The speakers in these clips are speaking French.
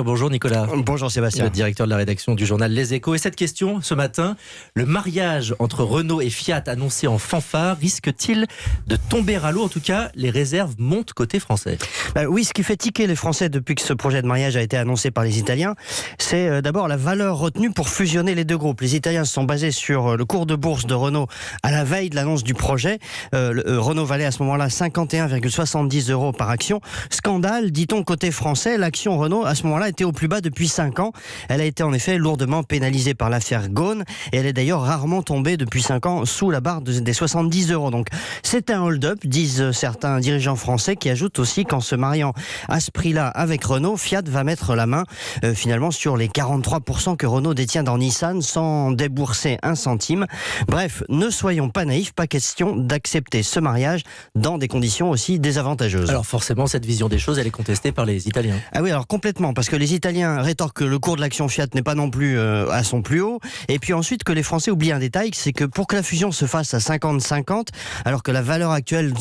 Bonjour Nicolas. Bonjour Sébastien. Le directeur de la rédaction du journal Les Échos. Et cette question, ce matin, le mariage entre Renault et Fiat annoncé en fanfare risque-t-il de tomber à l'eau? En tout cas, les réserves montent côté français. Oui, ce qui fait tiquer les Français depuis que ce projet de mariage a été annoncé par les Italiens, c'est d'abord la valeur retenue pour fusionner les deux groupes. Les Italiens se sont basés sur le cours de bourse de Renault à la veille de l'annonce du projet. Renault valait à ce moment-là 51,70 € par action. Scandale, dit-on côté français, l'action Renault à ce moment-là était au plus bas depuis 5 ans. Elle a été en effet lourdement pénalisée par l'affaire Ghosn et elle est d'ailleurs rarement tombée depuis 5 ans sous la barre des 70 €. Donc c'est un hold-up, disent certains dirigeants français, qui ajoutent aussi qu'en se mariant à ce prix-là avec Renault, Fiat va mettre la main finalement sur les 43% que Renault détient dans Nissan sans débourser un centime. Bref, ne soyons pas naïfs, pas question d'accepter ce mariage dans des conditions aussi désavantageuses. Alors forcément, cette vision des choses, elle est contestée par les Italiens. Ah oui, alors complètement, parce que les Italiens rétorquent que le cours de l'action Fiat n'est pas non plus à son plus haut, et puis ensuite que les Français oublient un détail, c'est que pour que la fusion se fasse à 50-50, alors que la valeur actuelle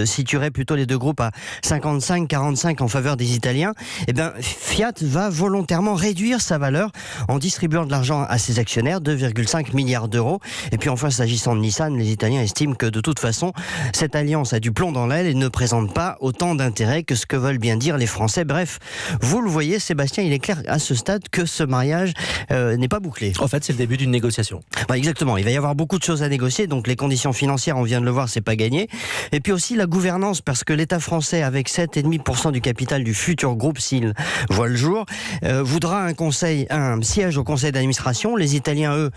situerait plutôt les deux groupes à 55-45 en faveur des Italiens, eh bien Fiat va volontairement réduire sa valeur en distribuant de l'argent à ses actionnaires, 2,5 milliards d'euros. Et puis enfin, s'agissant de Nissan, les Italiens estiment que de toute façon, cette alliance a du plomb dans l'aile et ne présente pas autant d'intérêt que ce que veulent bien dire les Français. Bref, vous le voyez, Sébastien, il est clair à ce stade que ce mariage n'est pas bouclé. En fait, c'est le début d'une négociation. Exactement, il va y avoir beaucoup de choses à négocier, donc les conditions financières, on vient de le voir, c'est pas gagné. Et puis aussi la gouvernance, parce que l'État français, avec 7,5% du capital du futur groupe, s'il voit le jour, voudra un siège au conseil d'administration. Les Italiens, eux,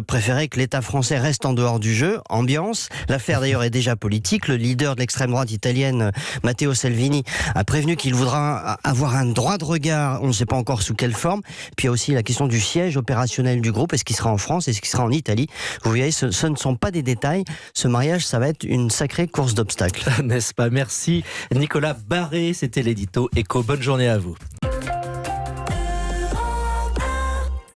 préféraient que l'État français reste en dehors du jeu. Ambiance. L'affaire d'ailleurs est déjà politique. Le leader de l'extrême droite italienne, Matteo Salvini, a prévenu qu'il voudra avoir un droit de regard, on ne sait pas encore sous quelle forme. Puis il y a aussi la question du siège opérationnel du groupe. Est-ce qu'il sera en France? Est-ce qu'il sera en Italie? Vous voyez, ce ne sont pas des détails. Ce mariage, ça va être une sacrée course d'obstacles. N'est-ce pas? Merci Nicolas Barré, c'était l'édito Écho. Bonne journée à vous.